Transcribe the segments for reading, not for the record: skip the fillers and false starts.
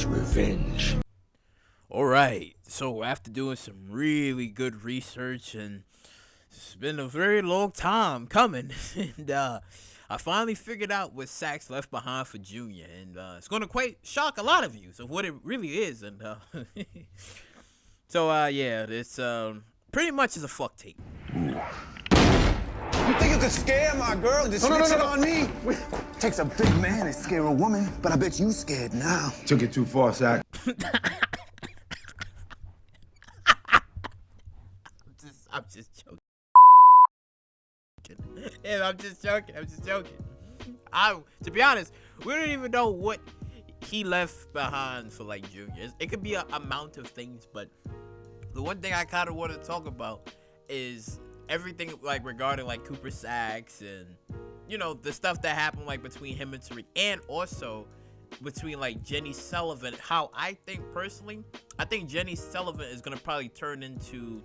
revenge. Alright, so after doing some really good research, and it's been a very long time coming, and I finally figured out what Saxe left behind for Junior, and it's gonna quite shock a lot of you of what it really is, and so yeah, it's pretty much is a fuck tape. You think you could scare my girl and just switch it on me? Takes a big man to scare a woman, but I bet you scared now. Took it too far, Sack. I'm just joking. Yeah, I'm just joking. To be honest, we don't even know what he left behind for like Junior. It could be a amount of things, but the one thing I kind of want to talk about is everything like regarding like Cooper Saxe and the stuff that happened like between him and Tariq, and also between like Jenny Sullivan. How I think Jenny Sullivan is gonna probably turn into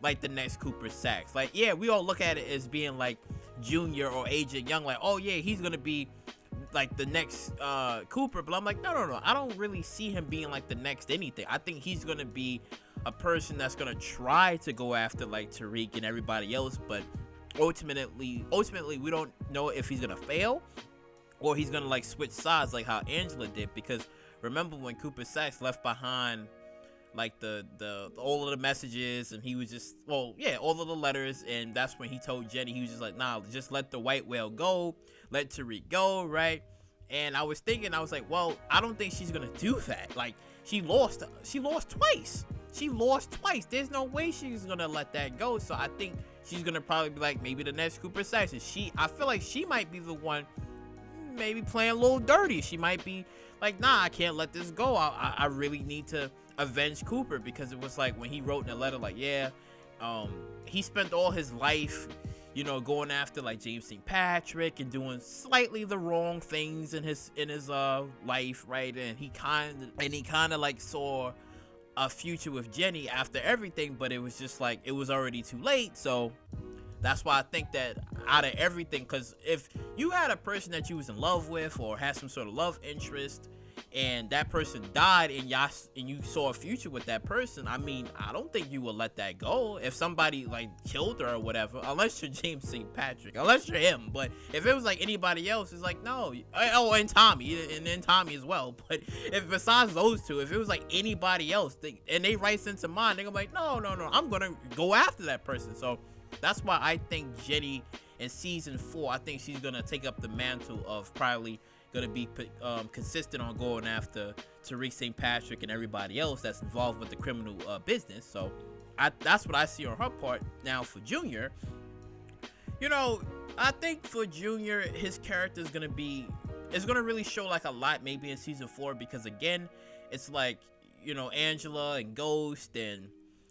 like the next Cooper Saxe. Like, yeah, we all look at it as being like Junior or Agent Young, like, oh yeah, he's gonna be like the next Cooper, but I'm like, no, I don't really see him being like the next anything. I think he's gonna be a person that's gonna try to go after like Tariq and everybody else, but ultimately we don't know if he's gonna fail or he's gonna like switch sides like how Angela did. Because remember when Cooper Saxe left behind like the all of the messages, and he was just, all of the letters, and that's when he told Jenny, he was just like, nah, just let the white whale go, let Tariq go, right? And I was like, well, I don't think she's gonna do that. Like, she lost twice. There's no way she's gonna let that go. So I think she's gonna probably be like maybe the next Cooper Saxe. I feel like she might be the one maybe playing a little dirty. She might be like, nah, I can't let this go. I really need to avenge Cooper, because it was like when he wrote in a letter like, he spent all his life going after like James St. Patrick and doing slightly the wrong things in his life, right? And he kind of like saw a future with Jenny after everything, but it was just like it was already too late. So that's why I think that out of everything, because if you had a person that you was in love with or had some sort of love interest, and that person died, and you saw a future with that person, I mean, I don't think you would let that go. If somebody like killed her or whatever, unless you're James St. Patrick, unless you're him. But if it was like anybody else, it's like, no. Oh, and Tommy, and then Tommy as well. But if besides those two, if it was like anybody else, and they write into mine, they're gonna be like, no, I'm gonna go after that person. So that's why I think Jenny in season 4, I think she's gonna take up the mantle of probably gonna be consistent on going after Tariq St. Patrick and everybody else that's involved with the criminal business. So that's what I see on her part. Now for Junior, I think for Junior, his character is gonna really show like a lot maybe in season 4, because again, it's like Angela and Ghost, and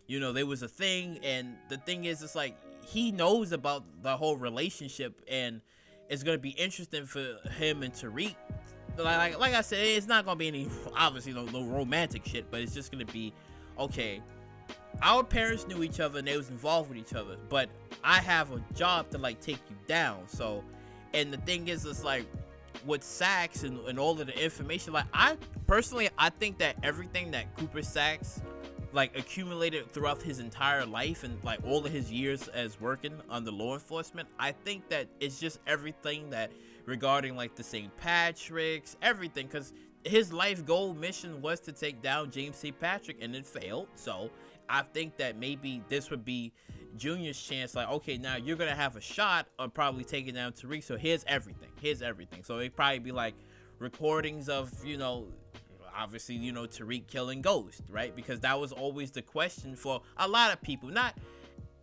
there was a thing, and the thing is, it's like he knows about the whole relationship, and it's gonna be interesting for him and Tariq. Like I said, it's not gonna be any, obviously no romantic shit, but it's just gonna be, okay, our parents knew each other and they was involved with each other, but I have a job to like take you down. So, and the thing is, it's like with Saxe and all of the information, like I think that everything that Cooper Saxe like accumulated throughout his entire life and like all of his years as working under law enforcement, I think that it's just everything that regarding like the St. Patrick's, everything, because his life goal mission was to take down James St. Patrick, and it failed. So I think that maybe this would be Junior's chance, like, okay, now you're gonna have a shot of probably taking down Tariq, so here's everything. So it'd probably be like recordings of obviously, Tariq killing Ghost, right? Because that was always the question for a lot of people. Not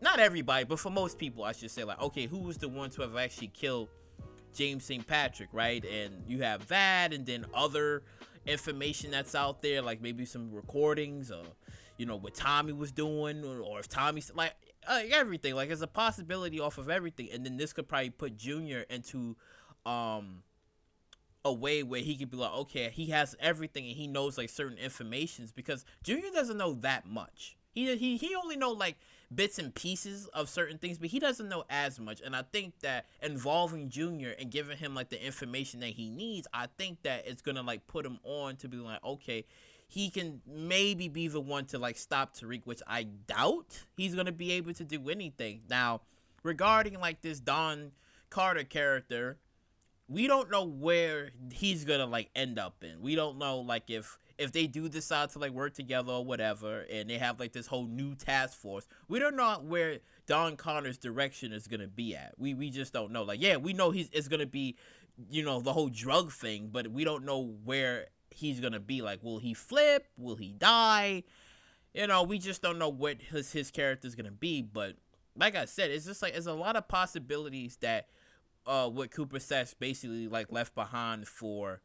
everybody, but for most people, I should say, like, okay, who was the ones who have actually killed James St. Patrick, right? And you have that, and then other information that's out there, like maybe some recordings of, what Tommy was doing, or if Tommy's, like everything. Like, there's a possibility off of everything. And then this could probably put Junior into, a way where he could be like, okay, he has everything and he knows like certain informations, because Junior doesn't know that much. He only know like bits and pieces of certain things, but he doesn't know as much. And I think that involving Junior and giving him like the information that he needs, I think that it's gonna like put him on to be like, okay, he can maybe be the one to like stop Tariq, which I doubt he's gonna be able to do anything. Now, regarding like this Don Carter character, we don't know where he's gonna like end up in. We don't know like if they do decide to like work together or whatever, and they have like this whole new task force. We don't know where Don Connor's direction is gonna be at. We just don't know. Like, yeah, we know it's gonna be, you know, the whole drug thing, but we don't know where he's gonna be. Like, will he flip? Will he die? You know, we just don't know what his character's gonna be. But like I said, it's just like there's a lot of possibilities that what Cooper Saxe basically like left behind for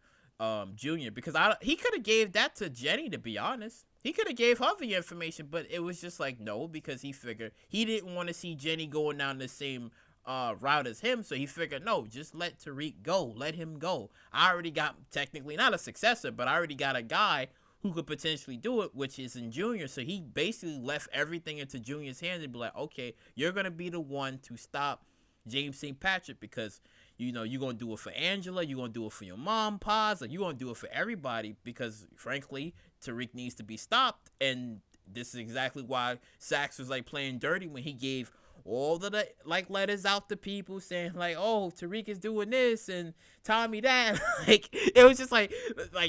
Junior, because he could have gave that to Jenny, to be honest. He could have gave her the information, but it was just like no, because he figured he didn't want to see Jenny going down the same route as him, so he figured no, just let Tariq go, let him go. I already got technically not a successor, but I already got a guy who could potentially do it, which is in Junior. So he basically left everything into Junior's hands and be like, okay, you're gonna be the one to stop James St. Patrick, because you know you're gonna do it for Angela, you're gonna do it for your mom, Paz, like you're gonna do it for everybody, because frankly Tariq needs to be stopped. And this is exactly why Saxe was like playing dirty when he gave all the like letters out to people saying like, oh, Tariq is doing this and Tommy that. Like it was just like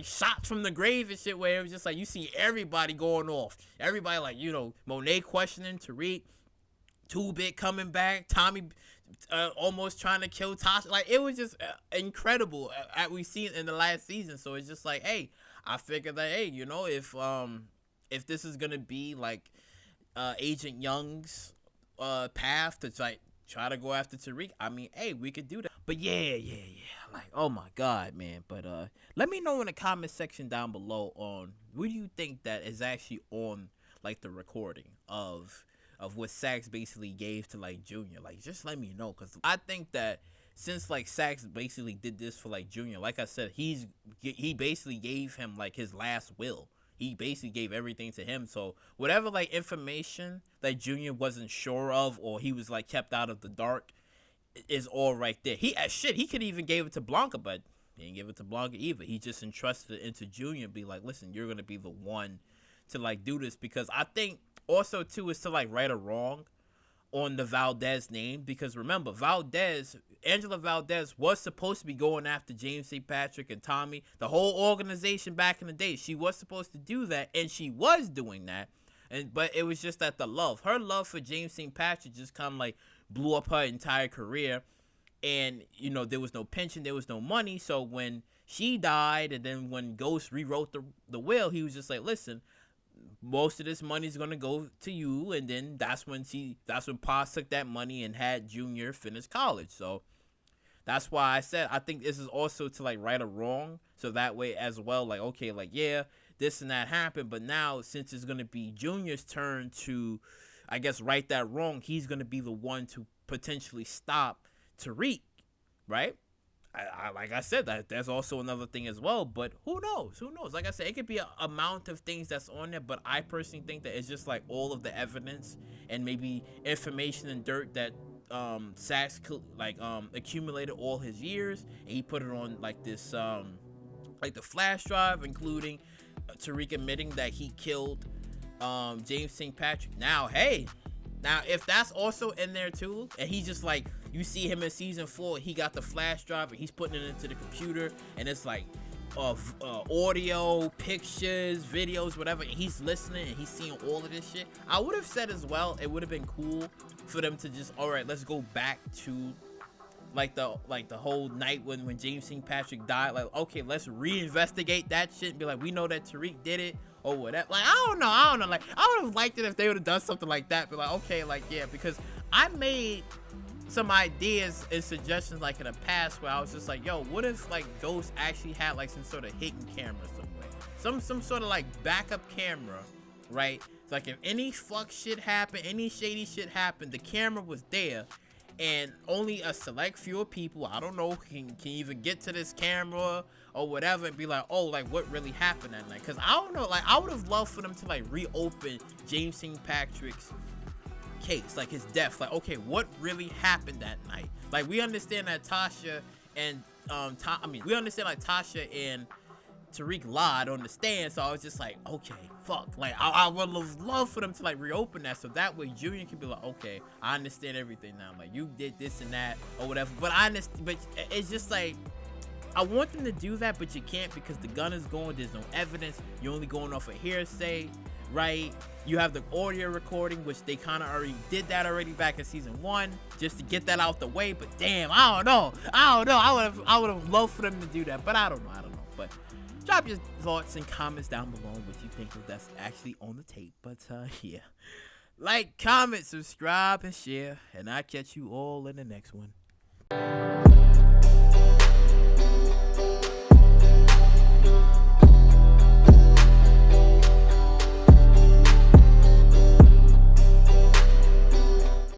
shots from the grave and shit, where it was just like you see everybody going off, everybody like, you know, Monet questioning Tariq, 2-Bit coming back, Tommy almost trying to kill Tasha. Like it was just incredible at we seen in the last season. So it's just like, hey, I figured that, hey, you know, if this is gonna be like Agent Young's path to try to go after Tariq, I mean, hey, we could do that. But yeah, like, oh my god, man. But let me know in the comment section down below on what do you think that is actually on like the recording of what Saxe basically gave to like Junior. Like, just let me know, because I think that since like Saxe basically did this for like Junior, like I said, he basically gave him like his last will. He basically gave everything to him. So whatever like information that Junior wasn't sure of, or he was like kept out of the dark, is all right there. He could even gave it to Blanca, but he didn't give it to Blanca either. He just entrusted it into Junior and be like, listen, you're gonna be the one to like do this, because I think also too is to like right a wrong on the Valdez name, because remember, Angela Valdez was supposed to be going after James St. Patrick and Tommy, the whole organization back in the day. She was supposed to do that, and she was doing that, but it was just that her love for James St. Patrick just kind of like blew up her entire career. And you know, there was no pension, there was no money. So when she died, and then when Ghost rewrote the will, he was just like, listen, most of this money is gonna go to you. And then that's when Pa took that money and had Junior finish college. So that's why I said I think this is also to like right or wrong, so that way as well, like, okay, like, yeah, this and that happened, but now since it's gonna be Junior's turn to, I guess, right that wrong, he's gonna be the one to potentially stop Tariq, right? I like I said, that there's also another thing as well, but who knows? Like I said, it could be an amount of things that's on there, but I personally think that it's just like all of the evidence and maybe information and dirt that Saxe accumulated all his years, and he put it on like this like the flash drive, including Tariq admitting that he killed James St. Patrick. Now, hey, if that's also in there too, and he just like, you see him in season 4, he got the flash drive and he's putting it into the computer, and it's like audio, pictures, videos, whatever, and he's listening and he's seeing all of this shit. I would have said as well, it would have been cool for them to just, all right, let's go back to like the whole night when James St. Patrick died. Like, okay, let's reinvestigate that shit and be like, we know that Tariq did it or whatever. Like, I don't know. Like, I would have liked it if they would have done something like that. But like, okay, like, yeah, because I made some ideas and suggestions like in the past where I was just like, yo, what if like Ghost actually had like some sort of hidden camera somewhere, some sort of like backup camera, right? It's like if any fuck shit happened, any shady shit happened, the camera was there, and only a select few people, I don't know, can even get to this camera or whatever, and be like, oh, like what really happened that night? Because I don't know, like I would have loved for them to like reopen James St. Patrick's case, like his death. Like, okay, what really happened that night? Like, we understand that Tasha and we understand like Tasha and Tariq lied on the stand, so I was just like, okay, fuck. Like, I would have loved for them to, like, reopen that, so that way Junior can be like, okay, I understand everything now. Like, you did this and that, or whatever. But I understand, but it's just like, I want them to do that, but you can't because the gun is going, there's no evidence. You're only going off of hearsay, right? You have the audio recording, which they kind of already did that already back in season 1, just to get that out the way. But damn, I don't know. I would have loved for them to do that, but I don't know. But drop your thoughts and comments down below what you think of that's actually on the tape. But yeah, like, comment, subscribe, and share, and I'll catch you all in the next one.